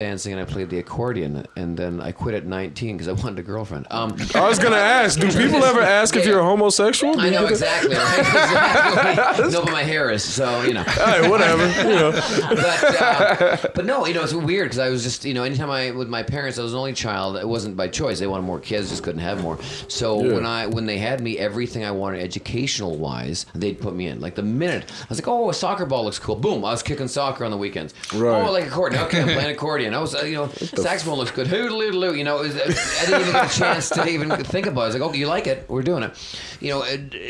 dancing and I played the accordion, and then I quit at 19 because I wanted a girlfriend. I was gonna ask, do people ever ask if you're a homosexual? I know exactly, right? Exactly. No, but my hair is, so you know. All right, whatever. You know. But no, you know, it's weird because I was just, you know, anytime with my parents, I was an only child. It wasn't by choice. They wanted more kids, just couldn't have more. So when they had me, everything I wanted educational wise, they'd put me in. Like the minute I was like, oh, a soccer ball looks cool. Boom, I was kicking soccer on the weekends. Right. Oh, I like accordion. Okay, I'm playing accordion. I was, you know, saxophone looks good. Hoodaloo, you know. I didn't even get a chance to even think about it. I was like, oh, you like it? We're doing it. You know,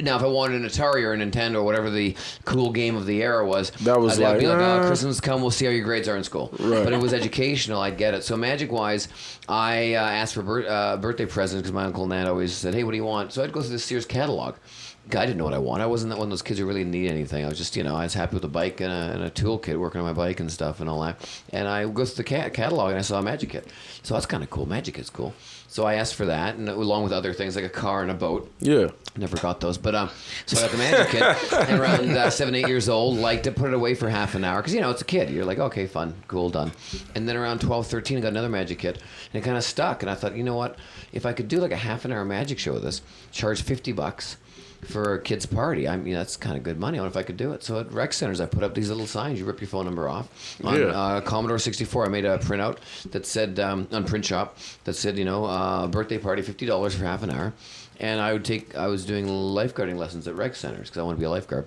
now if I wanted an Atari or a Nintendo or whatever the cool game of the era was, that was I'd be like, oh, Christmas come, we'll see how your grades are in school. Right. But it was educational, I'd get it. So magic-wise, I asked for birthday presents because my uncle and aunt always said, hey, what do you want? So I'd go through the Sears catalog. I didn't know what I wanted. I wasn't one of those kids who really need anything. I was just, you know, I was happy with a bike and a toolkit, working on my bike and stuff and all that. And I go through the catalog and I saw a magic kit. So that's kind of cool. Magic kit's cool. So I asked for that, and along with other things like a car and a boat. Yeah. Never got those. But so I got the magic kit, and around 7, 8 years old, liked to put it away for half an hour. Because, you know, it's a kid. You're like, okay, fun, cool, done. And then around 12, 13, I got another magic kit, and it kind of stuck. And I thought, you know what? If I could do like a half an hour magic show with this, charge $50 for a kid's party. I mean, that's kind of good money. I wonder if I could do it. So at rec centers, I put up these little signs. You rip your phone number off. On Commodore 64, I made a printout that said, on Print Shop, that said, you know, birthday party, $50 for half an hour. And I was doing lifeguarding lessons at rec centers because I want to be a lifeguard.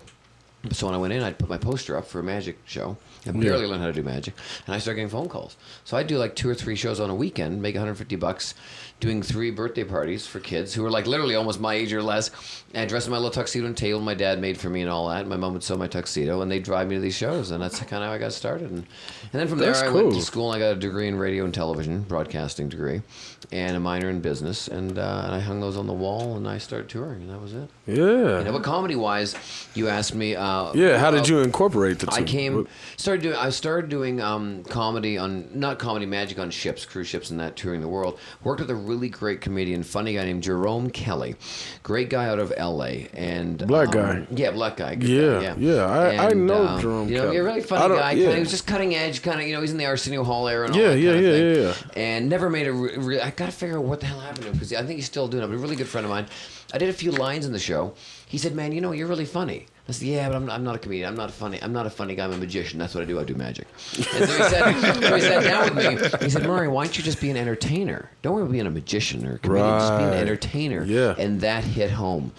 So when I went in, I'd put my poster up for a magic show. I barely learned how to do magic, and I started getting phone calls. So I'd do like 2 or 3 shows on a weekend, make $150, doing 3 birthday parties for kids who were like literally almost my age or less. And I dressed in my little tuxedo and tail my dad made for me and all that. My mom would sew my tuxedo, and they'd drive me to these shows, and that's kind of how I got started. And then from there, I went to school, and I got a degree in radio and television, broadcasting degree, and a minor in business. And I hung those on the wall, and I started touring, and that was it. Yeah. You know, but comedy-wise, you asked me. How did you incorporate the two? I started doing comedy not comedy, magic on ships, cruise ships and that, touring the world. Worked with a really great comedian, funny guy named Jerome Kelly. Great guy out of L.A. and Black guy. Yeah, black guy. I know Jerome Kelly. You know, you're a really funny guy. He was just cutting edge, kind of, you know, he's in the Arsenio Hall era and all that kind of thing. And never made a I got to figure out what the hell happened to him, because I think he's still doing it. But a really good friend of mine. I did a few lines in the show. He said, man, you know, you're really funny. I said, yeah, but I'm not a comedian. I'm not a funny guy. I'm a magician. That's what I do. I do magic. And so he sat down with me. He said, Murray, why don't you just be an entertainer? Don't worry about being a magician or a comedian. Just be an entertainer. Yeah. And that hit home.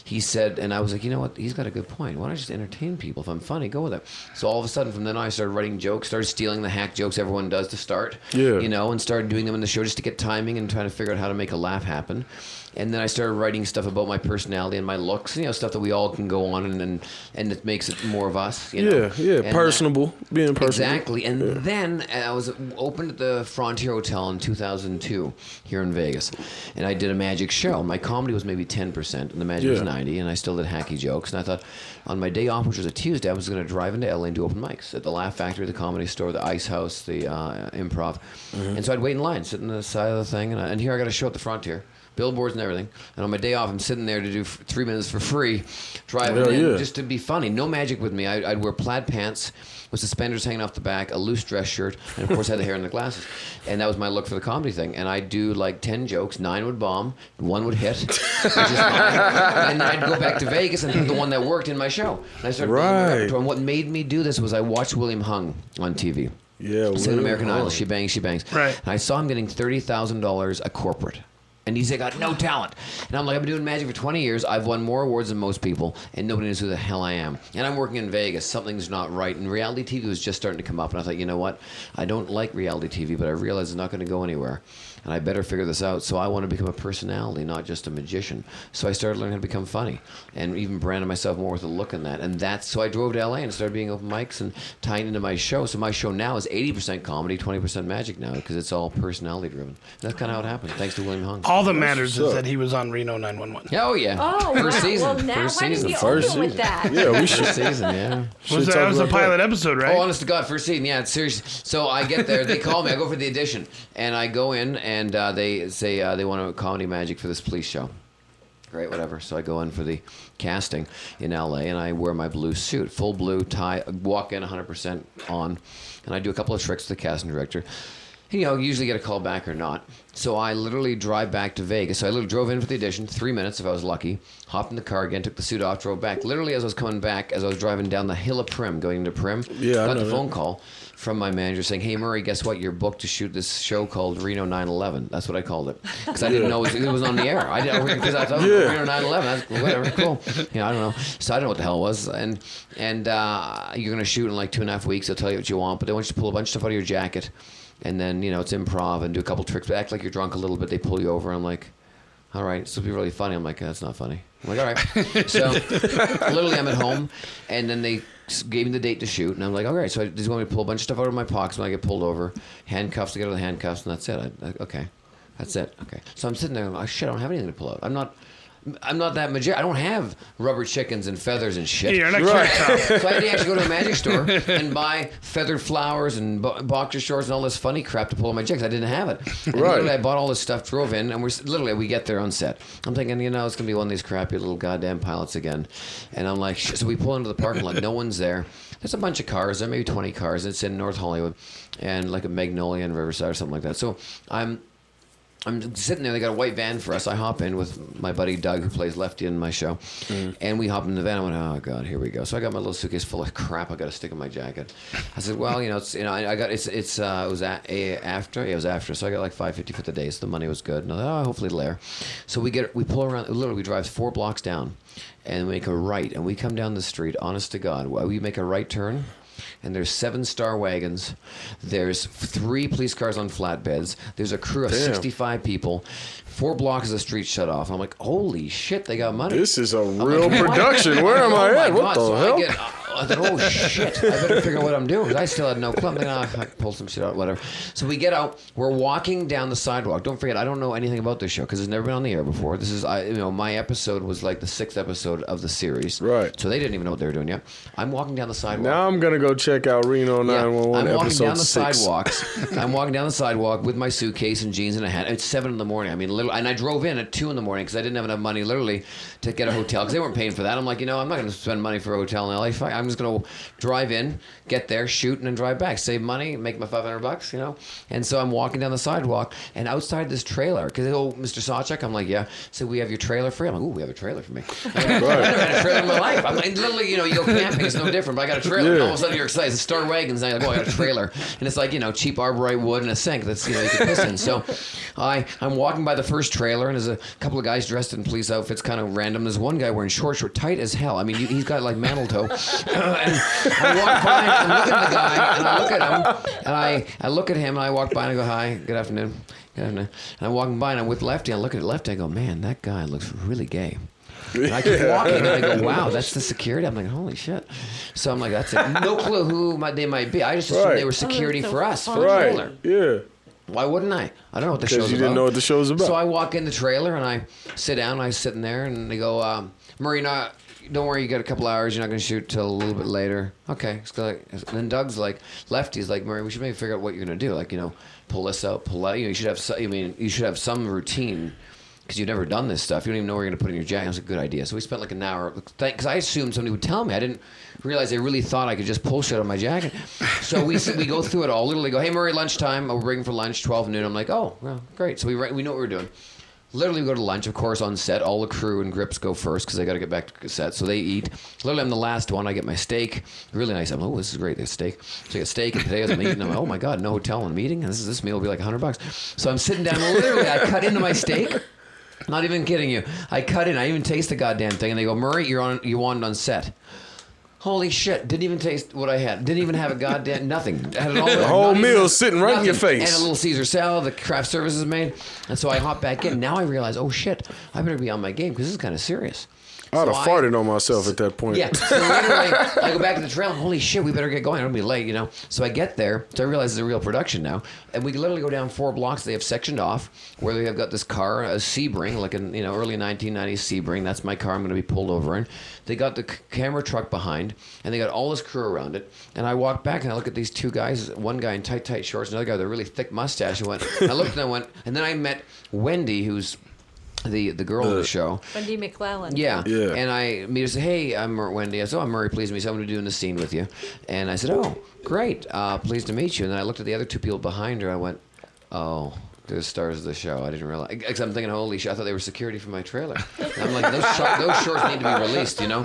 He said, and I was like, you know what? He's got a good point. Why don't I just entertain people? If I'm funny, go with it. So all of a sudden, from then on, I started writing jokes, started stealing the hack jokes everyone does to start. Yeah. You know, and started doing them in the show just to get timing and trying to figure out how to make a laugh happen. And then I started writing stuff about my personality and my looks, you know, stuff that we all can go on and it makes it more of us, you know. And personable, being personable. Exactly. And then I was opened at the Frontier Hotel in 2002 here in Vegas, and I did a magic show. My comedy was maybe 10%, and the magic was 90%, and I still did hacky jokes. And I thought on my day off, which was a Tuesday, I was going to drive into LA and do open mics at the Laugh Factory, the Comedy Store, the Ice House, the Improv. And so I'd wait in line, sit on the side of the thing, and here I got a show at the Frontier. Billboards and everything, and on my day off, I'm sitting there to do 3 minutes for free, driving in just to be funny. No magic with me. I'd wear plaid pants with suspenders hanging off the back, a loose dress shirt, and of course I had the hair and the glasses. And that was my look for the comedy thing. And I'd do like 10 jokes, 9 would bomb, 1 would hit, which is fine. And then I'd go back to Vegas and put the one that worked in my show. And I started building my repertoire. And what made me do this was I watched William Hung on TV. Yeah, Singing American Idol, She Bangs, She Bangs. Right. And I saw him getting $30,000 a corporate. And he's got no talent. And I'm like, I've been doing magic for 20 years. I've won more awards than most people, and nobody knows who the hell I am. And I'm working in Vegas. Something's not right. And reality TV was just starting to come up. And I thought, you know what? I don't like reality TV, but I realize it's not going to go anywhere. And I better figure this out. So I want to become a personality, not just a magician. So I started learning how to become funny and even branded myself more with a look in that. And so I drove to LA and started being open mics and tying into my show. So my show now is 80% comedy, 20% magic now, because it's all personality driven. And that's kind of how it happened, thanks to William Hung. All that matters is that he was on Reno 911. Oh, yeah. Oh, first season. Well, now first why season. didn't you open with that? Yeah, we should. First season, yeah. That was the pilot episode, right? Oh, honest to God, first season, yeah, it's serious. So I get there, they call me, I go for the audition, and I go in, and they say they want a comedy magic for this police show. Great, whatever. So I go in for the casting in LA, and I wear my blue suit, full blue tie, walk in 100% on, and I do a couple of tricks with the casting director. usually get a call back or not. So I literally drive back to Vegas. So I literally drove in for the audition, 3 minutes if I was lucky. Hopped in the car again, took the suit off, drove back. Literally as I was coming back, as I was driving down the hill of Prim, going into Prim, got the phone call from my manager saying, "Hey Murray, guess what? You're booked to shoot this show called Reno 9/11." That's what I called it because I didn't know it was on the air. I thought Reno 9/11. Whatever, cool. I don't know. So I don't know what the hell it was. And you're gonna shoot in like 2.5 weeks. They'll tell you what you want, but they want you to pull a bunch of stuff out of your jacket. And then, it's improv and do a couple tricks. Act like you're drunk a little bit. They pull you over. I'm like, all right, this will be really funny. I'm like, that's not funny. I'm like, all right. So literally I'm at home, and then they gave me the date to shoot. And I'm like, all right. So I just want me to pull a bunch of stuff out of my pockets when I get pulled over. Handcuffs, to get out of the handcuffs, and that's it. Okay. That's it. Okay. So I'm sitting there, I'm like, shit, I don't have anything to pull out. I'm not that magician. I don't have rubber chickens and feathers and shit. Yeah, you're not right. So I had to actually go to a magic store and buy feathered flowers and boxer shorts and all this funny crap to pull on my jigs. I didn't have it. And literally I bought all this stuff, drove in, and we get there on set. I'm thinking, it's going to be one of these crappy little goddamn pilots again. And I'm like, shit. So we pull into the parking lot. No one's there. There's a bunch of cars. There may be 20 cars. It's in North Hollywood and like a Magnolia and Riverside or something like that. So I'm sitting there. They got a white van for us. I hop in with my buddy Doug, who plays Lefty in my show, and we hop in the van. I went, oh god, here we go. So I got my little suitcase full of crap. I got to stick in my jacket. I said, well, it's I got it was after. Yeah, it was after. So I got like $5.50 for the day. So the money was good. And I thought, hopefully it'll air. So we pull around. Literally, we drive 4 blocks down, and we make a right, and we come down the street. Honest to God, we make a right turn. And there's 7 star wagons. There's 3 police cars on flatbeds. There's a crew of 65 people. 4 blocks of the street shut off. I'm like, holy shit, they got money. This is a real production. Where am I at? What the hell? I thought, oh shit, I better figure out what I'm doing because I still had no clue. I'm thinking, I can pull some shit out, whatever. So we get out. We're walking down the sidewalk. Don't forget, I don't know anything about this show because it's never been on the air before. This is, my episode was like the 6th episode of the series. Right. So they didn't even know what they were doing yet. I'm walking down the sidewalk. Now I'm gonna go check out Reno 911 episode 6. I'm walking down the sidewalk with my suitcase and jeans and a hat. It's 7 in the morning. I mean, literally, and I drove in at 2 in the morning because I didn't have enough money, literally, to get a hotel because they weren't paying for that. I'm like, I'm not going to spend money for a hotel in LA. I'm just going to drive in, get there, shoot, and then drive back. Save money, make my $500, And so I'm walking down the sidewalk, and outside this trailer, because they go, Mr. SawChuck, I'm like, yeah. So we have your trailer for you. I'm like, ooh, we have a trailer for me. I've never had a trailer in my life. I'm like, literally, you go camping, it's no different. But I got a trailer, and all of a sudden you're excited. It's Star Wagons, and I'm like, oh, I got a trailer, and it's like, cheap arborite wood and a sink that's you can piss in. So I'm walking by the first trailer, and there's a couple of guys dressed in police outfits, kind of random. There's one guy wearing shorts, tight as hell. I mean, he's got like mantle toe. And I walk by, and I look at the guy, and I look at him, and I look at him, and I walk by, and I go, hi, good afternoon. Good afternoon. And I'm walking by, and I'm with Lefty, and I look at Lefty, I go, man, that guy looks really gay. And I keep walking, and I go, wow, that's the security? I'm like, holy shit. So I'm like, that's it. No clue who they might be. I just assumed they were security for us, for the trailer. Yeah. Why wouldn't I? I don't know what the show's about. Because you didn't know what the show's about. So I walk in the trailer, and I sit down, and I sit in there, and they go, Murray, don't worry, you got a couple hours. You're not going to shoot till a little bit later. Okay. And then Doug's like, Lefty's like, Murray, we should maybe figure out what you're going to do. Like, pull this out, pull that. You should have some routine because you've never done this stuff. You don't even know where you're going to put in your jacket. That's a good idea. So we spent like an hour because I assumed somebody would tell me. I didn't realize they really thought I could just pull shit out of my jacket. So we go through it all. Literally go, hey, Murray, lunchtime. We're breaking for lunch, 12 noon. I'm like, oh, well, great. So we know what we're doing. Literally, we go to lunch, of course, on set. All the crew and grips go first because they got to get back to set. So they eat. Literally, I'm the last one. I get my steak. Really nice. I'm like, oh, this is great. There's steak. So I get steak and potatoes and meat. And I'm like, oh, my God, no hotel and meeting? This meal will be like $100. So I'm sitting down. Literally, I cut into my steak. Not even kidding you. I cut in. I even taste the goddamn thing. And they go, Murray, you wanted on set. Holy shit. Didn't even taste what I had. Didn't even have a goddamn nothing. Had it all the whole meal sitting right in your face. And a little Caesar salad, the craft services made. And so I hop back in. Now I realize, oh shit, I better be on my game because this is kind of serious. I'd have farted on myself at that point. Yeah. So literally, I go back to the trail. Holy shit, we better get going. I don't be late, So I get there. So I realize it's a real production now. And we literally go down 4 blocks. They have sectioned off where they have got this car, a Sebring, like an early 1990s Sebring. That's my car I'm going to be pulled over in. They got the camera truck behind, and they got all this crew around it. And I walk back, and I look at these 2 guys, one guy in tight shorts, another guy with a really thick mustache. And I looked and I went, and then I met Wendy, who's the girl on the show. Wendy McClellan. Yeah. And I meet her and say, hey, I'm Wendy. I said, oh, I'm Murray. Pleased to meet you. I'm going to be doing the scene with you. And I said, oh, great. Pleased to meet you. And then I looked at the other 2 people behind her. I went, oh, they're the stars of the show. I didn't realize. Because I'm thinking, holy shit, I thought they were security for my trailer. And I'm like, those shorts need to be released, you know?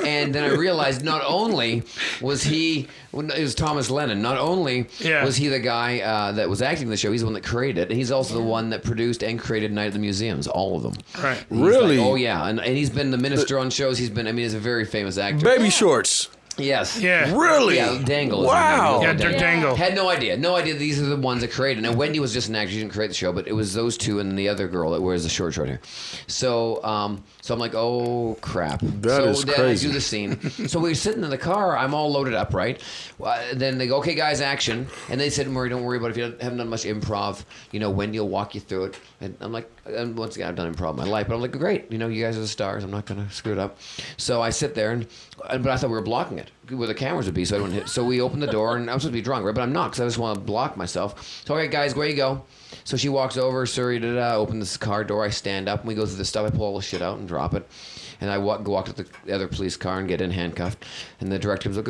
And then I realized not only was he, it was Thomas Lennon, not only was he the guy that was acting in the show, he's the one that created it. And he's also the one that produced and created Night at the Museums, all of them. Right. He's Really? Like, oh, yeah. And he's been the minister on shows. He's a very famous actor. Baby shorts. Yes. Yeah. Really? Yeah, Dangle. Wow. Yeah, Dirk Dangle. Had no idea. No idea these are the ones that created. Now, Wendy was just an actor. She didn't create the show, but it was those two and the other girl that wears the short hair. So I'm like, oh, crap. That is then crazy. I do the scene. So we're sitting in the car. I'm all loaded up, right? Then they go, okay, guys, action. And they said, Murray, don't worry about it. If you haven't done much improv, Wendy will walk you through it. And I'm like, and once again, I've done improv in my life, but I'm like, great. You guys are the stars. I'm not going to screw it up. So I sit there, but I thought we were blocking it where the cameras would be, so I wouldn't hit. So we opened the door, and I'm supposed to be drunk, right? But I'm not, because I just want to block myself. So, all right, guys, where you go? So she walks over, sorry, open this car door. I stand up, and we go through the stuff. I pull all the shit out and drop it. And I walk to the other police car and get in handcuffed. And the director was like,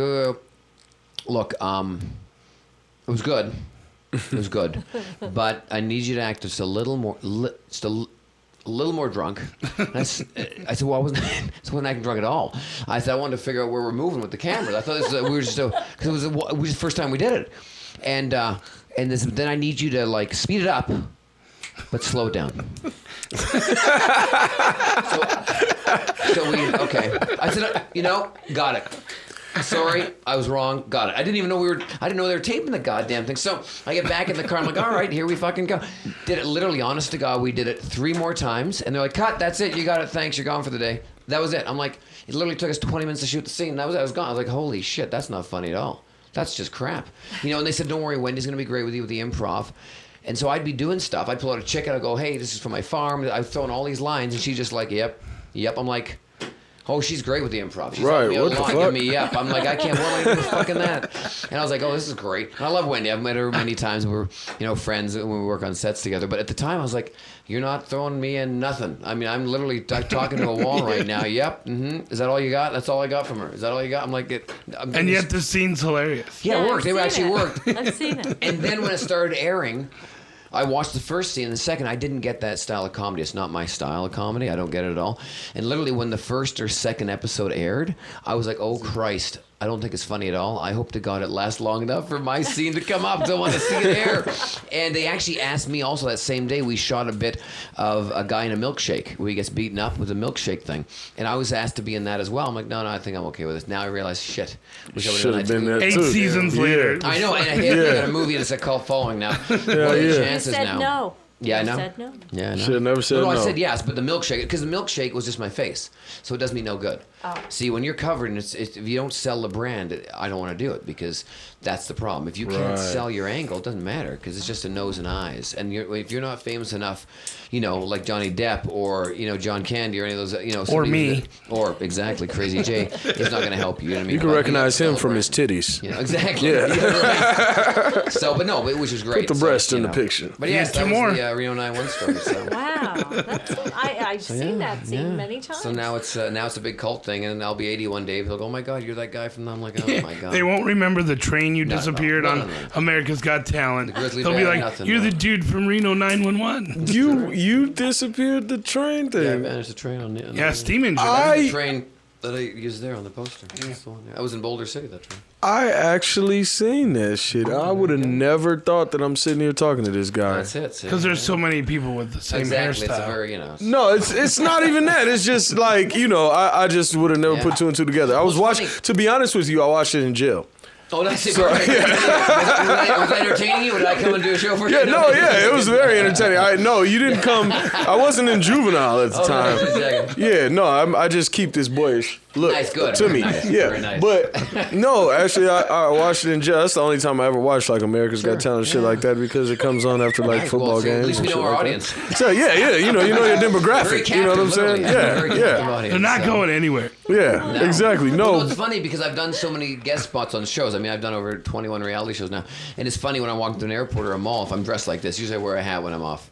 look, it was good. It was good. But I need you to act just a little more, a little more drunk. I said, well, I wasn't acting drunk at all. I said, I wanted to figure out where we're moving with the cameras. I thought we were just, because it was the first time we did it. And then I need you to, like, speed it up, but slow it down. Okay. I said, got it. Sorry, I was wrong. Got it. I didn't even know I didn't know they were taping the goddamn thing. So I get back in the car. I'm like, all right, here we fucking go. Did it literally, honest to God, we did it 3 more times. And they're like, cut, that's it. You got it. Thanks. You're gone for the day. That was it. I'm like, it literally took us 20 minutes to shoot the scene. That was it. I was gone. I was like, holy shit, that's not funny at all. That's just crap. And they said, don't worry, Wendy's going to be great with you with the improv. And so I'd be doing stuff. I'd pull out a chicken. I'd go, hey, this is for my farm. I'd throw in all these lines. And she's just like, yep. I'm like, oh, she's great with the improv. She's right, me what the fuck? Me up. I'm like, I can't, what am I doing fucking that? And I was like, oh, this is great. And I love Wendy. I've met her many times. We're, friends when we work on sets together. But at the time, I was like, you're not throwing me in nothing. I mean, I'm literally talking to a wall right now. Yep. Mm-hmm. Is that all you got? That's all I got from her. Is that all you got? I'm like, and yet the scene's hilarious. Yeah, it worked. It actually worked. I've seen it. And then when it started airing, I watched the first scene and the second. I didn't get that style of comedy. It's not my style of comedy. I don't get it at all. And literally when the first or second episode aired, I was like, oh, Christ. I don't think it's funny at all. I hope to God it lasts long enough for my scene to come up. Don't want to see it air. And they actually asked me also that same day, we shot a bit of a guy in a milkshake where he gets beaten up with a milkshake thing. And I was asked to be in that as well. I'm like, no, I think I'm okay with this. Now I realize, shit. Should have been there 8 too. seasons later. I know, and I got a movie and it's a cult following now. What are the chances You said now? no. Yeah, I know. Said no. Yeah, I know. Should have never said no. I said yes, but the milkshake, because the milkshake was just my face, so it does me no good. Oh. See, when you're covered, and if you don't sell the brand, I don't want to do it because that's the problem. If you can't sell your angle, it doesn't matter because it's just a nose and eyes. And if you're not famous enough, like Johnny Depp or John Candy or any of those, or me, or exactly Crazy J, it's not going to help you. You know what I mean? You can recognize him from his titties. Exactly. Yeah. Right. So, but no, which was great. Put the breast in the picture. But yes, that was the Reno 911 story. So. Wow, I've seen that scene many times. So now it's a big cult thing, and I'll be 81 Dave. He'll go, oh my God, you're that guy from. I'm like, oh my God. They won't remember the train you disappeared on America's Got Talent. They'll be like, you're the dude from Reno 911. You disappeared the train thing. Yeah, I managed the train on the. Yeah, steam engine. The train that I used there on the poster. That's the one, I was in Boulder City that train. I actually seen that shit. I would have never thought that I'm sitting here talking to this guy. That's it. Because there's so many people with the same hairstyle. It's a very, No, it's not even that. It's just like, I just would have never put 2 and 2 together. I was watching, to be honest with you, I watched it in jail. Oh, that's it. Was I entertaining you? Or did I come and do a show for you? Yeah, it was very entertaining. No, you didn't come. I wasn't in juvenile at the time. Yeah, no, I just keep this boyish look to me. Nice. Yeah, very nice. But no, actually, I watched it in jail. That's the only time I ever watched like America's Got Talent shit like that because it comes on after like football games. At least we know our audience. So you know your demographic. You know what I'm saying? Yeah. They're not going anywhere. Yeah, exactly. No. Well, it's funny because I've done so many guest spots on shows. I mean, I've done over 21 reality shows now. And it's funny when I'm walking through an airport or a mall, if I'm dressed like this, usually I wear a hat when I'm off.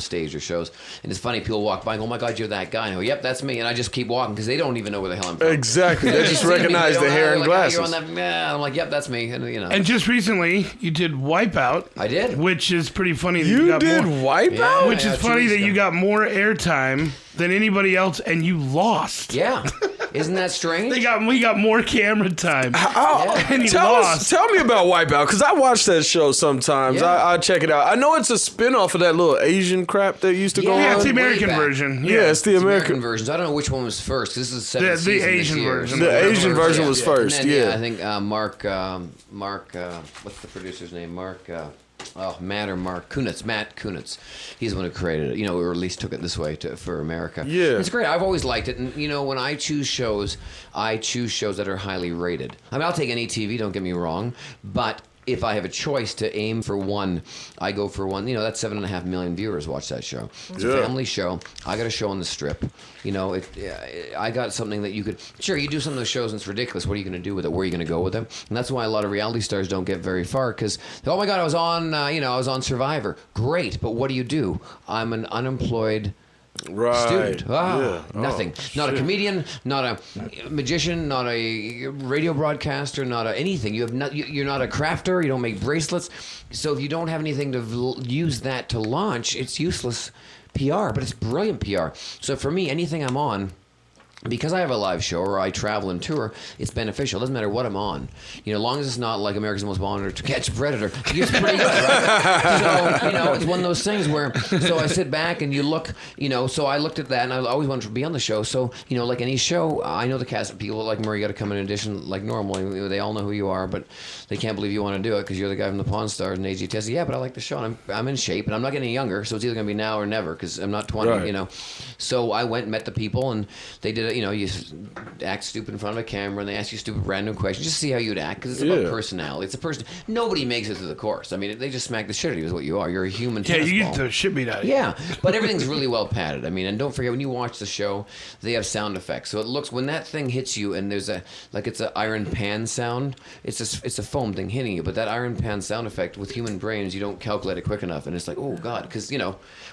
stage or shows. And it's funny, people walk by and go, oh my God, you're that guy. And I go, yep, that's me. And I just keep walking because they don't even know where the hell I'm from. Exactly. They just recognize the hair and glasses. You're on that, I'm like, yep, that's me. And, And just recently, you did Wipeout. I did. Which is pretty funny. That you did Wipeout? Yeah, which is funny that you got more airtime than anybody else, and you lost. Yeah. Isn't that strange? We got more camera time. And he tell lost. Tell me about Wipeout, because I watch that show sometimes. Yeah. I check it out. I know it's a spinoff of that little Asian crap that used to go on. Yeah, it's the American verversion. Yeah, it's the American versions. I don't know which one was first. This is the Asian version. The Asian version was first. And then, yeah, I think Mark. What's the producer's name? Matt Kunitz. Matt Kunitz. He's the one who created it, or at least took it this way for America. Yeah. It's great. I've always liked it. And, when I choose shows that are highly rated. I mean, I'll take any TV, don't get me wrong, but if I have a choice to aim for one, I go for one. That's 7.5 million viewers watch that show. It's a family show. I got a show on the Strip. I got something that you could. Sure, you do some of those shows and it's ridiculous. What are you going to do with it? Where are you going to go with it? And that's why a lot of reality stars don't get very far because, oh my God, I was on Survivor. Great, but what do? I'm an unemployed student. Nothing. Not a comedian, not a magician, not a radio broadcaster, not anything. You're not a crafter. You don't make bracelets. So if you don't have anything to use that to launch, it's useless PR. But it's brilliant PR. So for me, anything I'm on, because I have a live show or I travel and tour, it's beneficial. It doesn't matter what I'm on. As long as it's not like America's Most Wanted to Catch a Predator, it's pretty good, right? So, it's one of those things where, so I sit back and you look, so I looked at that and I always wanted to be on the show. So, like any show, I know the cast of people like Murray got to come in audition like normal. They all know who you are, but they can't believe you want to do it because you're the guy from the Pawn Stars and AGT. Yeah, but I like the show and I'm in shape and I'm not getting any younger. So it's either going to be now or never because I'm not 20, right. So I went and met the people and they did it. You act stupid in front of a camera and they ask you stupid random questions just to see how you'd act because it's about personality. It's a person. Nobody makes it through the course. I mean, they just smack the shit out of you is what you are. You're a human tennis you ball. get the shit beat out of you. Yeah, but everything's really well padded. I mean, and don't forget when you watch the show, they have sound effects. So it looks, when that thing hits you and there's it's an iron pan sound, it's a foam thing hitting you, but that iron pan sound effect with human brains, you don't calculate it quick enough and it's like, oh God, because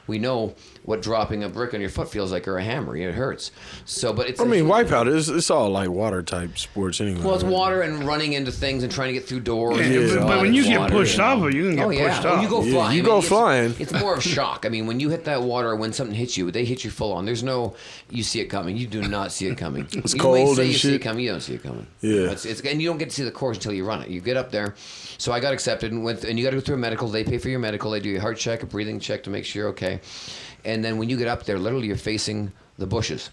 we know what dropping a brick on your foot feels like or a hammer. It hurts. So, but it's Wipeout it's all like water type sports anyway. Well, it's water and running into things and trying to get through doors. But when you get pushed off, you can get pushed off. When you go flying. You go flying. It's more of shock. I mean, when you hit that water, when something hits you, they hit you full on. There's no, you see it coming. You do not see it coming. It's cold and shit. See it coming. You don't see it coming. Yeah. And you don't get to see the course until you run it. You get up there. So I got accepted and you got to go through a medical. They pay for your medical. They do your heart check, a breathing check to make sure you're okay. And then when you get up there, literally you're facing the bushes.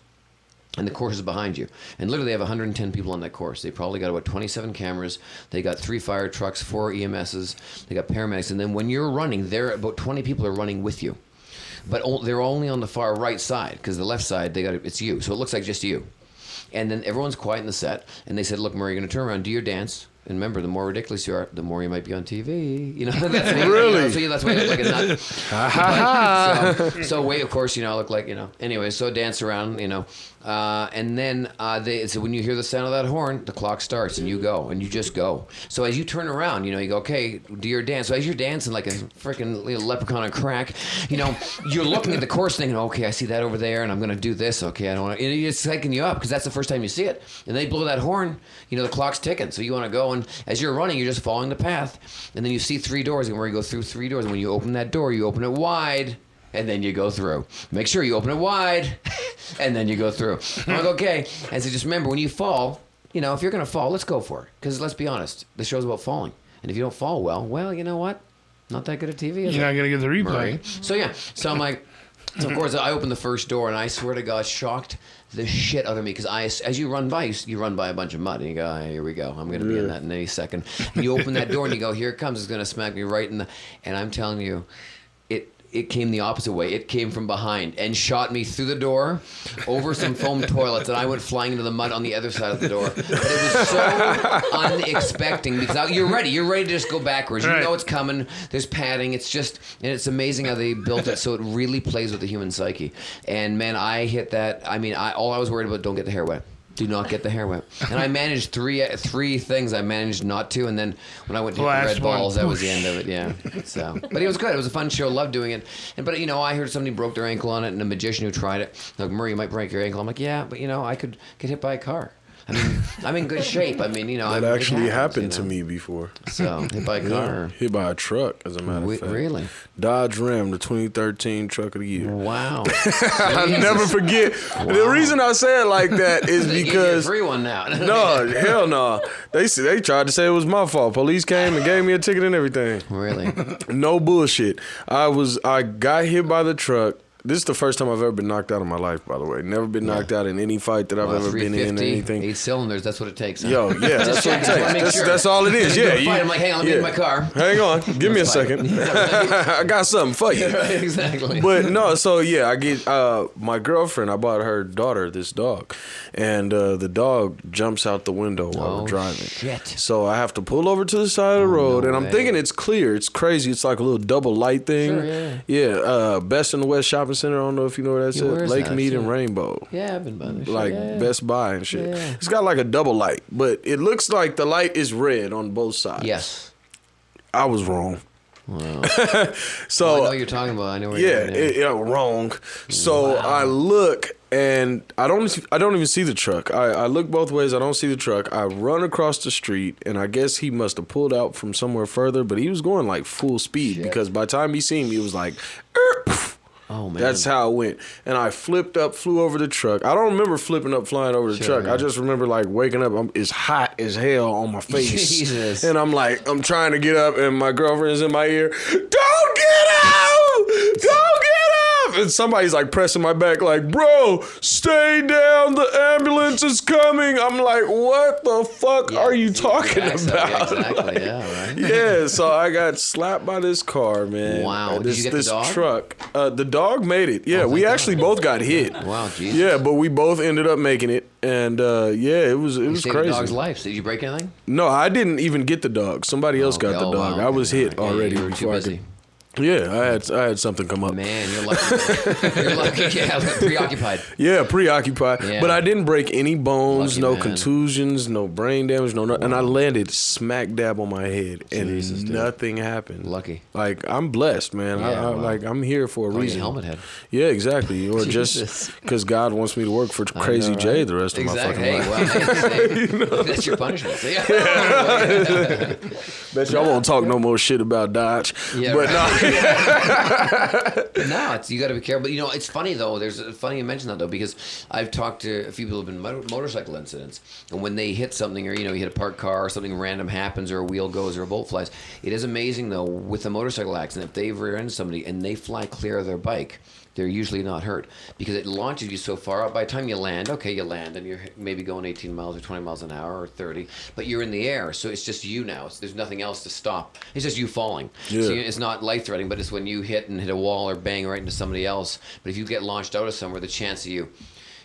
And the course is behind you. And literally they have 110 people on that course. They probably got about 27 cameras. They got 3 fire trucks, 4 EMSs. They got paramedics. And then when you're running, about 20 people are running with you. But they're only on the far right side because the left side, it's you. So it looks like just you. And then everyone's quiet in the set. And they said, look, Murray, you're going to turn around, do your dance. And remember, the more ridiculous you are, the more you might be on TV. That's really? So that's why you look like a nut. So of course, I look like, Anyway, so dance around, and then so when you hear the sound of that horn, the clock starts and you go and you just go. So as you turn around, you go, okay, do your dance. So as you're dancing like a freaking leprechaun on crack, you're looking at the course thinking, okay, I see that over there and I'm going to do this. Okay, I don't want to. It's psyching you up because that's the first time you see it. And they blow that horn, the clock's ticking. So you want to go. And as you're running, you're just following the path. And then you see 3 doors, and where you go through 3 doors. And when you open that door, you open it wide, and then you go through. Make sure you open it wide, and then you go through. I'm like, okay. And so just remember, when you fall, if you're going to fall, let's go for it. Because let's be honest, the show's about falling. And if you don't fall well, you know what? Not that good at TV, is You're not going to get the replay. Murray? So I'm like, so of course, I opened the first door, and I swear to God, shocked the shit out of me because as you run by a bunch of mud and you go, oh, here we go, I'm going to be in that in any second. And you open that door and you go, here it comes, it's going to smack me right in the, and I'm telling you, it came the opposite way. It came from behind and shot me through the door over some foam toilets, and I went flying into the mud on the other side of the door. But it was so unexpected because you're ready to just go backwards. You know it's coming. There's padding. It's just, and it's amazing how they built it so it really plays with the human psyche. And man, I hit that. I mean, all I was worried about, don't get the hair wet. Do not get the hair wet. And I managed three things I managed not to, and then when I went to hit the red balls, that was the end of it. Yeah. So, but it was good. It was a fun show. Loved doing it. But I heard somebody broke their ankle on it, and a magician who tried it, like, Murray, you might break your ankle. I'm like, yeah, but I could get hit by a car. I mean, I'm in good shape. I mean, that actually happened to me before. So, hit by a car? Hit by a truck, as a matter of fact. Really? Dodge Ram, the 2013 truck of the year. Wow. I'll never forget. Wow. The reason I say it like that is because... Give you a free one now. No, hell no. They tried to say it was my fault. Police came and gave me a ticket and everything. Really? No bullshit. I got hit by the truck. This is the first time I've ever been knocked out in my life, by the way. Never been knocked out in any fight that I've ever been in or anything. 8 cylinders, that's what it takes. Huh? Yo, yeah, that's what it takes. That's all it is. Yeah. I'm like, hang on, let me get in my car. Hang on. Give me a second. I got something for you. Right, exactly. But no, so yeah, I get my girlfriend, I bought her daughter this dog. And the dog jumps out the window while we're driving. Shit. So I have to pull over to the side of the road, and I'm thinking it's clear. It's crazy. It's like a little double light thing. Sure, yeah. Yeah, Best in the West Shopping Center. I don't know if you know where that's at. Lake Mead and Rainbow. Yeah, I've been by there. Like Best Buy and shit. Yeah. It's got like a double light, but it looks like the light is red on both sides. Yes. I was wrong. Wow. So I know what you're talking about. I know where you're going. Wrong. So I look and I don't even see the truck. I look both ways. I don't see the truck. I run across the street, and I guess he must have pulled out from somewhere further, but he was going like full speed because by the time he seen me, it was like, oh man, that's how it went. And I flew over the truck. I don't remember flipping up, flying over the truck. Yeah. I just remember like waking up. It's hot as hell on my face. Jesus. And I'm trying to get up, and my girlfriend's in my ear. Don't get out! Don't get up! And somebody's like pressing my back, like, bro, stay down. The ambulance is coming. I'm like, what the fuck are you talking about? Yeah, exactly. Yeah, right. Yeah. So I got slapped by this car, man. Wow. Did you get the dog? Truck. The dog made it. Yeah, we actually both got hit. Wow, Jesus. Yeah, but we both ended up making it, and it was saved crazy. The dog's life. Did you break anything? No, I didn't even get the dog. Somebody else got the dog. Wow. I was hit already. You were too busy. Yeah, I had something come up. Man, you're lucky. You're lucky. Yeah, preoccupied. Yeah, preoccupied. Yeah. But I didn't break any bones, lucky, no contusions, no brain damage, nothing. And I landed smack dab on my head, and nothing happened. Lucky. Like, I'm blessed, man. Yeah, I'm here for a reason. Helmet head. Yeah, exactly. Or just because God wants me to work for Crazy J the rest of my fucking life. Well, that's your punishment. So, Bet y'all won't talk no more shit about Dodge. Yeah, but no, you got to be careful. But it's funny though. Funny you mention that though, because I've talked to a few people who've been motorcycle incidents, and when they hit something, or you hit a parked car, or something random happens, or a wheel goes, or a bolt flies. It is amazing though with a motorcycle accident, if they rear end somebody and they fly clear of their bike, they're usually not hurt because it launches you so far up. By the time you land, you land and you're maybe going 18 miles or 20 miles an hour or 30, but you're in the air, so it's just you now. There's nothing else to stop. It's just you falling. Yeah. So it's not life-threatening, but it's when you hit a wall or bang right into somebody else. But if you get launched out of somewhere, the chance of you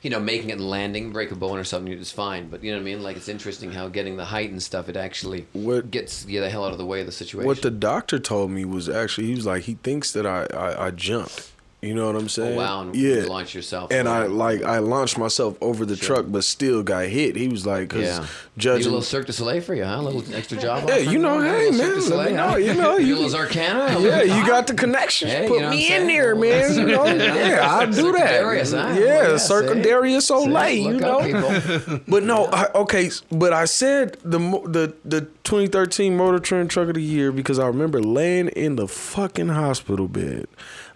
making it and landing, break a bone or something, is fine. But you know what I mean? Like, it's interesting how getting the height and stuff, it actually gets you the hell out of the way of the situation. What the doctor told me was actually, he was like, he thinks that I jumped. You know what I'm saying? Oh, wow. And you launched yourself. And I launched myself over the truck, but still got hit. He was like, because judging. Need a little Cirque du Soleil for you, huh? A little extra job. Yeah, hey, man. You a little Arcana. Yeah, you got the connections. Hey, put me in there, man. Yeah, I'll do that. Darius, huh? Yeah, Cirque Darius Olay, But no, but I said the 2013 Motor Trend Truck of the Year because I remember laying in the fucking hospital bed.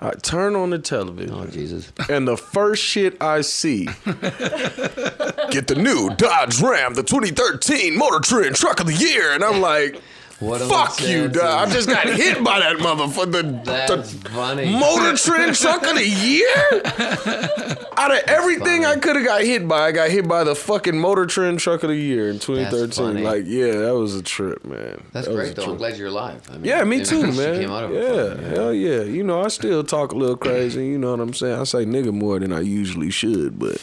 I turn on the television. Oh, Jesus. And the first shit I see, get the new Dodge Ram, the 2013 Motor Trend Truck of the Year. And I'm like, fuck you, dog. I just got hit by that motherfucker. That's funny. Motor Trend Truck of the Year? Out of everything I could have got hit by, I got hit by the fucking Motor Trend Truck of the Year in 2013. Like, that was a trip, man. That's great, though. I'm glad you're alive. I mean, yeah, me too, man. Came out of it hell yeah. I still talk a little crazy. You know what I'm saying? I say nigga more than I usually should, but.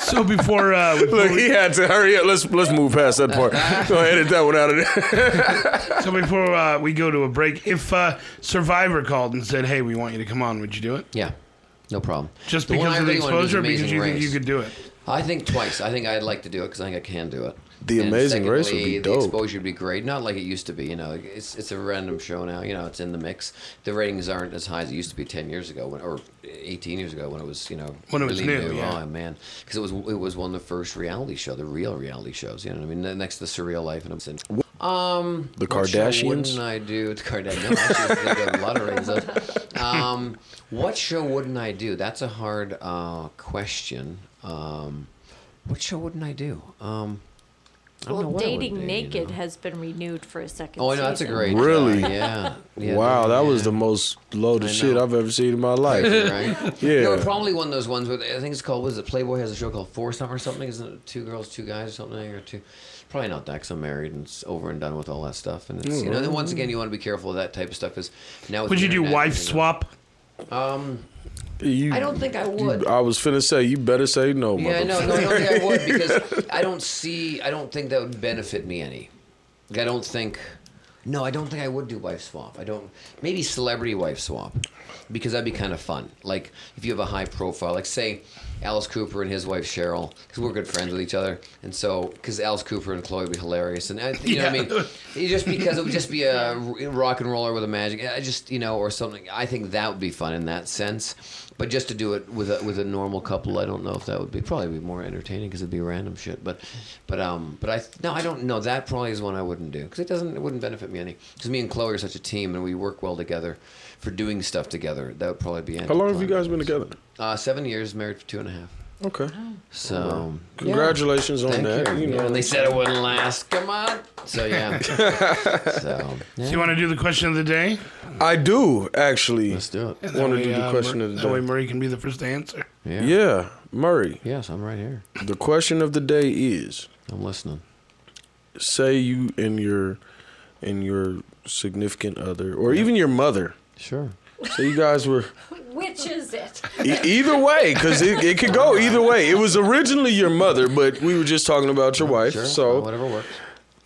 So before look, he had to hurry up. Let's move past that part. Go ahead. Edit that one out of there. So before we go to a break, if Survivor called and said, hey, we want you to come on, would you do it? Yeah, no problem. Just because of the exposure, or because you think you could do it? I think twice. I think I'd like to do it because I think I can do it. The And Amazing Race would secondly, be dope. The exposure would be great. Not like it used to be. You know, it's a random show now. You know, it's in the mix. The ratings aren't as high as it used to be 10 years ago, or 18 years ago when it was, you know, when it was really new. Yeah. Oh man, because it was one of the first reality show, the real reality shows. You know what I mean? Next to the Surreal Life and The Kardashians. What wouldn't I do? The Kardashians. No, actually, they got a lot of ratings. What show wouldn't I do? That's a hard question. What show wouldn't I do? I don't know Well, what I would Dating do, Naked you know? has been renewed for a second Oh, I know, that's a season. great Really? Yeah. Wow, that was the yeah. most loaded I shit know. I've ever seen in my life. Right? Yeah. No, probably one of those ones where I think it's called, was it Playboy has a show called Foursome or something? Isn't it 2 girls, 2 guys or something? Or 2? Probably not that 'cause I'm married and it's over and done with all that stuff. And it's, you know, then once again, you want to be careful of that type of stuff because now with Would the you do internet, wife you know. swap? You- I don't think I would. I was finna say, you better say no, Yeah, no, motherfucker. I don't think I would because I don't think that would benefit me any. Like, I don't think I would do wife swap. Maybe celebrity wife swap because that'd be kind of fun. Like, if you have a high profile, like say Alice Cooper and his wife Cheryl, because we're good friends with each other. And so, because Alice Cooper and Chloe would be hilarious. And, you know what I mean? Just because it would just be a rock and roller with a magic, or something. I think that would be fun in that sense. But just to do it with a normal couple, I don't know if that would probably be more entertaining because it'd be random shit. But I don't know. That probably is one I wouldn't do because it wouldn't benefit me any. Because me and Chloe are such a team and we work well together for doing stuff together. That would probably be. How long have you guys been together? 7 years, married for 2.5. Okay. So Congratulations on Thank that. you. know, And they said it wouldn't last. Come on. So yeah. So Do you want to do the question of the day? I do actually. let's do it. Want to do the question of the That way day? Murray can be the first to answer. Yeah. Yeah, Murray. Yes, I'm right here. The question of the day is: I'm listening. say you and your significant other, or even your mother. Sure. So you guys were. Which is it? Either way, because it could go either way. It was originally your mother, but we were just talking about your wife. Sure. So Whatever works.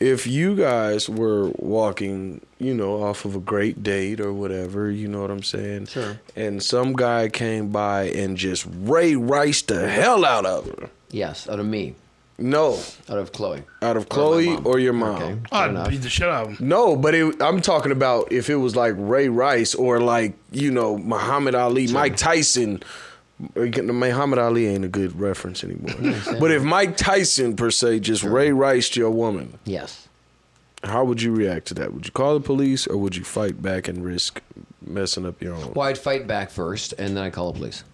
if you guys were walking, off of a great date or whatever, you know what I'm saying? Sure. And some guy came by and just Ray Riced the hell out of her. Yes, out of me. No, Out of Chloe. out of Chloe mom. or your mom. Okay. Oh, Fair I'd enough. beat the shit out of him. No, but I'm talking about if it was like Ray Rice or like, Muhammad Ali, Mike Tyson. Muhammad Ali ain't a good reference anymore. But if Mike Tyson, per se, just Ray Riced your woman, Yes. how would you react to that? Would you call the police or would you fight back and risk messing up your own? Well, I'd fight back first, and then I'd call the police.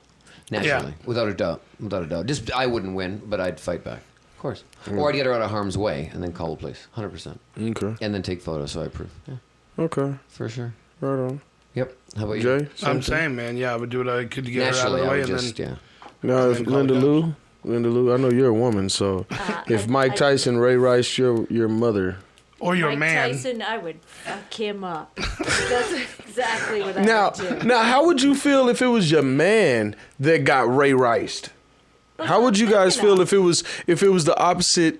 Naturally. Yeah. Without a doubt. Without a doubt. Just, I wouldn't win, but I'd fight back. Of course. Or I'd get her out of harm's way, and then call the police. 100%. Okay. And then take photos, so I prove. Yeah, Okay. for sure. Right on. Yep. How about you? Jay? I'm same thing? saying, man, yeah, I would do what I could to get her out of Naturally, the I way, would and just, then Now, if then call the Linda Lou, I know you're a woman, so if Mike Tyson Ray Rice your mother. or your Mike man. Tyson, I would fuck him up. That's exactly what I Now, would do. now, how would you feel if it was your man that got Ray Riced? How would you guys feel if it was the opposite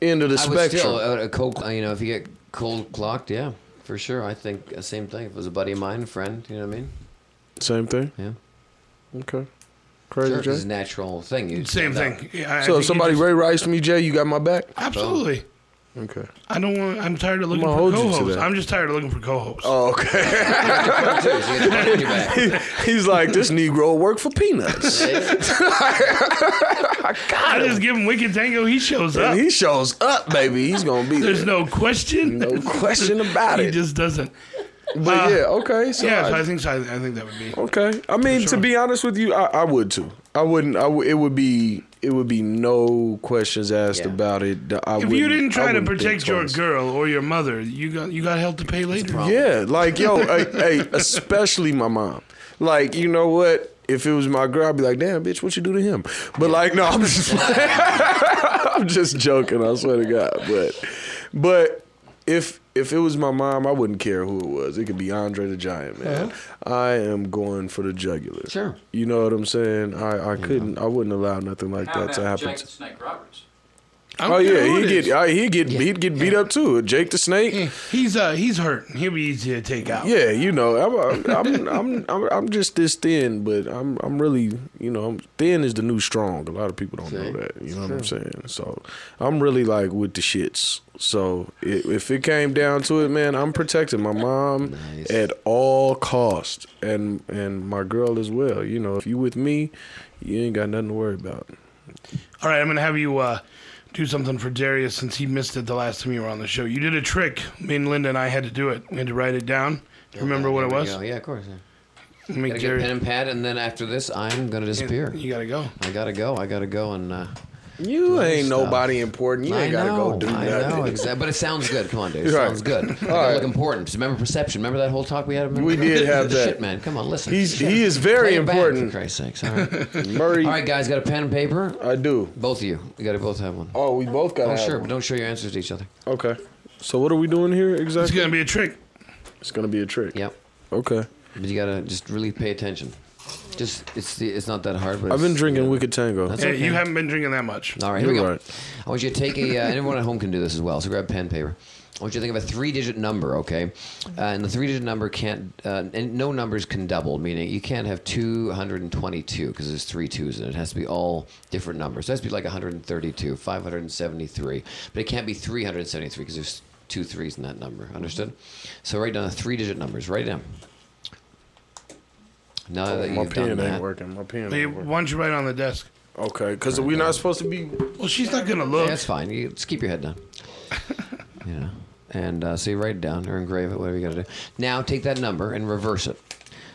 end of the I would spectrum? still, if you get cold clocked, yeah, for sure. I think the same thing. If it was a buddy of mine, a friend, you know what I mean? Same thing. Yeah. Okay. Crazy, Sure, Jay. it's a natural thing. You Same stand up. thing. Yeah, I So think if somebody you Ray Riced me, Jay, you got my back. absolutely. Okay. I don't want. I'm tired of looking gonna for hold you to co-hosts. that. I'm just tired of looking for co-hosts. Oh, okay. Too, so you get the monkey on your back. He's like, this Negro work for peanuts. I just give him Wicked Tango. He shows up. And he shows up, baby. He's gonna be There's there. no question. No question about He it. just doesn't. But yeah, okay. So Yeah, so I think that would be. okay. I mean, sure. to be honest with you, I would too. I wouldn't. It would be no questions asked Yeah. about it. If you didn't try to protect your girl or your mother, you got hell to pay later. Yeah, like yo, hey, especially my mom. Like, you know what? If it was my girl, I'd be like, damn, bitch, what you do to him? But like, no, I'm just, I'm just joking. I swear to God. But if it was my mom, I wouldn't care who it was. It could be Andre the Giant, man. I am going for the jugular. Sure. You know what I'm saying? I couldn't. I wouldn't allow nothing like How that to about happen. Jake the Snake Roberts? Oh yeah, he'd get beat up too. Jake the Snake. He's hurt. He'll be easy to take out. Yeah, you know, I'm just this thin, but I'm really, you know, thin is the new strong. A lot of people don't know that. You know what I'm saying? So I'm really like with the shits. So if it came down to it, man, I'm protecting my mom at all costs, and my girl as well. You know, if you with me, you ain't got nothing to worry about. All right, I'm gonna have you do something for Darius since he missed it the last time you were on the show. You did a trick. Me and Linda and I had to do it. We had to write it down. Remember what it was? Yeah, of course. Yeah. Make Gotta get pen and pad, and then after this, I'm gonna disappear. You gotta go. I gotta go, and. You ain't nobody important. You ain't gotta go do nothing. I know, exactly. But it sounds good. Come on, dude. It sounds good. It gotta look important. Just remember perception. Remember that whole talk we had? We did have that. Shit, man. Come on, listen. He is very important. For Christ's sakes. All right. Murray. All right, guys. Got a pen and paper? I do. Both of you. You gotta both have one. Oh, we both got. Oh, sure. But don't show your answers to each other. Okay. So what are we doing here exactly? It's gonna be a trick. It's gonna be a trick. Yep. Okay. But you gotta just really pay attention. Just it's not that hard. But I've been drinking Wicked Tango. That's Yeah, okay. you haven't been drinking that much. All right, here we go. Right. I want you to take and everyone at home can do this as well. So grab pen and paper. I want you to think of a 3-digit number, okay? And the 3-digit number can't, and no numbers can double, meaning you can't have 222 because there's 3 2s in it. It has to be all different numbers. So it has to be like 132, 573, but it can't be 373 because there's 2 3s in that number. Understood? So write down the 3-digit numbers. Write it down. Now that My you've done pen that, ain't working. My pen Hey, ain't working. why don't you write on the desk? Okay, because we're not supposed to be. Well, she's not gonna look. yeah, that's fine. You just keep your head down. You know, and so you write it down or engrave it, whatever you got to do. Now take that number and reverse it.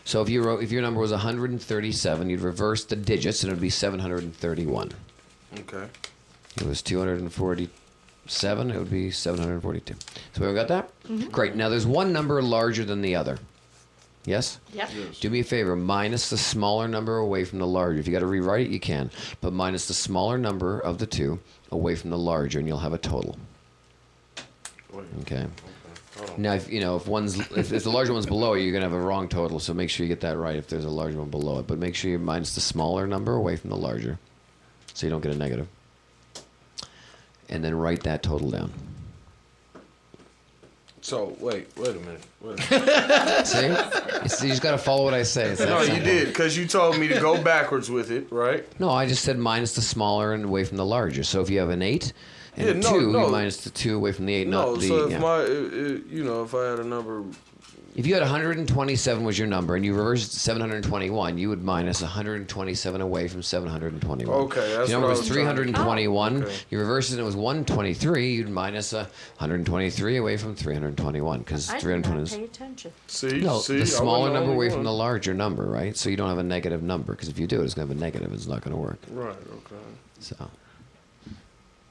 So if your number was 137, you'd reverse the digits and it would be 731. Okay. It was 247. It would be 742. So we got that? Mm-hmm. Great. Now there's one number larger than the other. Yes? Yep. Yes. Do me a favor. Minus the smaller number away from the larger. If you got to rewrite it, you can. But minus the smaller number of the two away from the larger, and you'll have a total. Okay. Now, if the larger one's below it, you're gonna have a wrong total. So make sure you get that right if there's a larger one below it. But make sure you minus the smaller number away from the larger, so you don't get a negative. And then write that total down. So wait a minute. See, you just gotta follow what I say. No, you did because you told me to go backwards with it, right? No, I just said minus the smaller and away from the larger. So if you have an 8 and a 2, you minus the 2 away from the 8. No, not the, so if if I had a number. If you had 127 was your number and you reversed it to 721, you would minus 127 away from 721. Okay, that's If your what number I was was 321, okay. you reversed it and it was 123, you'd minus 123 away from 321 because I did 320 not is... pay attention. the smaller number away from the larger number, right? So you don't have a negative number because if you do it, it's going to have a negative. It's not going to work. Right, okay. So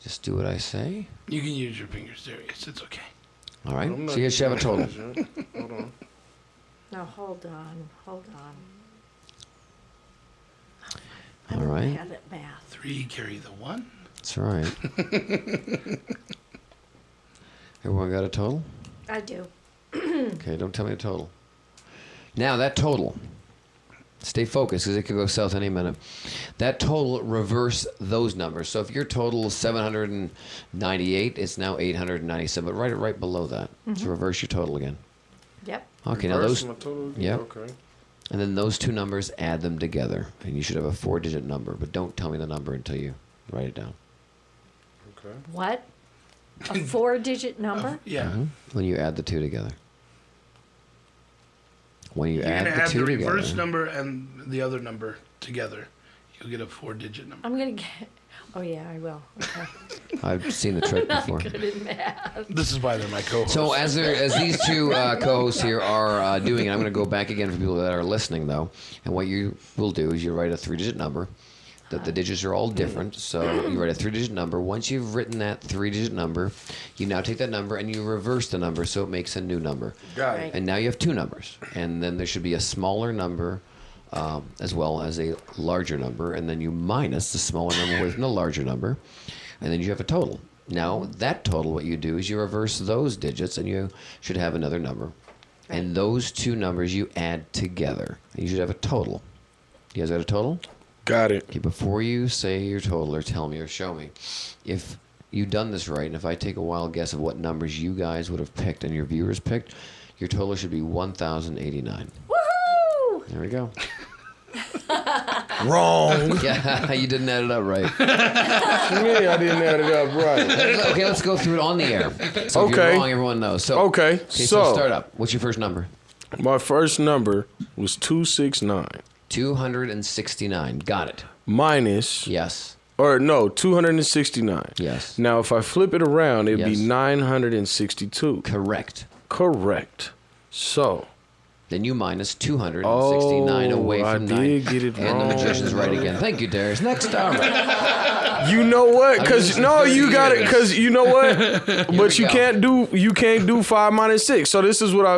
just do what I say. You can use your fingers, Darius. It's okay. All right. So you should have a total. Hold on. No, hold on. All right. Bad at math. 3 carry the 1. That's right. Everyone got a total? I do. Okay, don't tell me the total. Now, that total, stay focused because it could go south any minute. That total, reverse those numbers. So if your total is 798, it's now 897. But write it right below that. So reverse your total again. Yep. Okay, now Reverse those... my total? Yep. Okay. And then those two numbers, add them together. And you should have a 4-digit number. But don't tell me the number until you write it down. Okay. What? A 4-digit number? Yeah. When you add the two together. When you You're add gonna the add two the together. reverse number and the other number together. You'll get a 4-digit number. I'm going to get... Oh, yeah, I will. Okay. I've seen the trick before. Good at math. This is why they're my co-hosts. So as these two co-hosts here are doing it, I'm going to go back again for people that are listening, though. And what you will do is you write a 3-digit number. The digits are all different, so you write a 3-digit number. Once you've written that 3-digit number, you now take that number and you reverse the number so it makes a new number. Got it. Right. And now you have 2 numbers. And then there should be a smaller number as well as a larger number. And then you minus the smaller number away from the larger number. And then you have a total. Now, that total, what you do is you reverse those digits and you should have another number. Right. And those 2 numbers you add together. And you should have a total. You guys got a total? Got it. Okay, before you say your total or tell me or show me, if you done this right, and if I take a wild guess of what numbers you guys would have picked and your viewers picked, your total should be 1,089. Woohoo! There we go. Wrong. Yeah, you didn't add it up right. Me, I didn't add it up right. Okay, let's go through it on the air. So if you're Okay. wrong, everyone knows. So Okay, so so start up. What's your first number? my first number was 269 269. Got it. minus, Yes. or no, 269. Yes. Now, if I flip it around, it'd Yes. be 962. Correct. Correct. So, Then you minus 269 away I from did 9. get it And wrong. the magician's right again. Thank you, Darius. Next number. you know what? I've Because used it no, 30 you got it. years. Because you know what? But you go. can't do 5 minus 6. So this is what I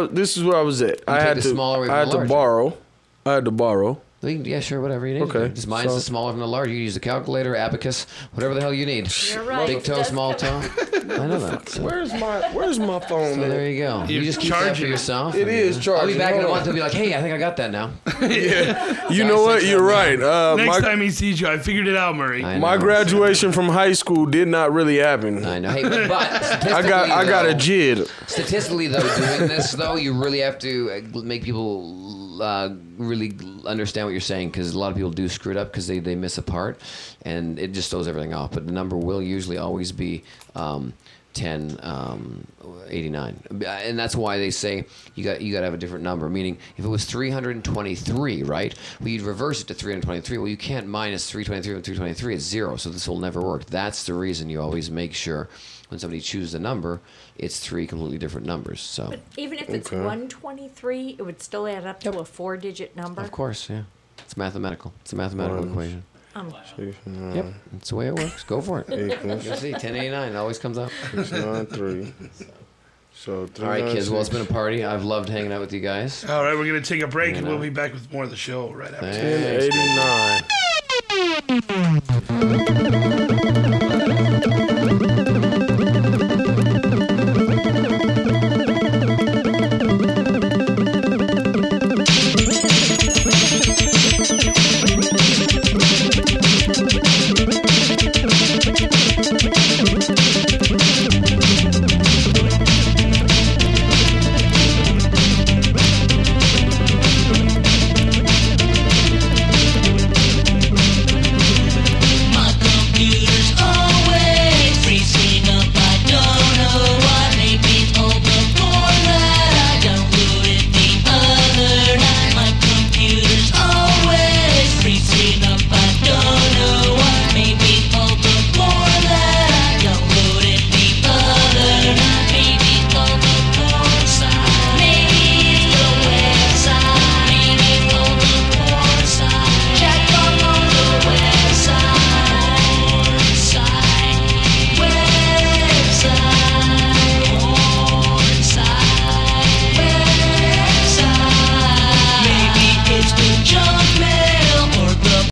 was at. I take had the to smaller away from I had the to larger. borrow. I had to borrow. Yeah, sure, whatever you need. Okay, Just minus so- the smaller from the larger. You can use the calculator, abacus, whatever the hell you need. You're right. Big toe, It does small come- toe. I know that. So, Where's my phone? so there you go. You just keep that for charging it. yourself. It is I'll charging. be back in a Hold month and be like, hey, I think I got that now. You know what? You're right. Next time he sees you, I figured it out, Murray. I My know. graduation from high school did not really happen. I know. Hey, but I got a though, JID. Statistically, though, doing this, though, you really have to make people really understand what you're saying, because a lot of people do screw it up because they miss a part, and it just throws everything off. But the number will usually always be 1089, and that's why they say you got to have a different number. Meaning, if it was 323, right? Well, you'd reverse it to 323. Well, you can't minus 323 and 323. It's 0, so this will never work. That's the reason you always make sure when somebody chooses a number, it's 3 completely different numbers. So, But even if it's 123, it would still add up to a 4-digit number. of course, yeah, it's mathematical. It's a mathematical equation. Yep, that's the way it works. Go for it. You'll see, 1089 it always comes up. 693. So All right, kids. Well, it's been a party. I've loved hanging out with you guys. All right, we're going to take a break, and know. we'll be back with more of the show right after. Thanks. 1089.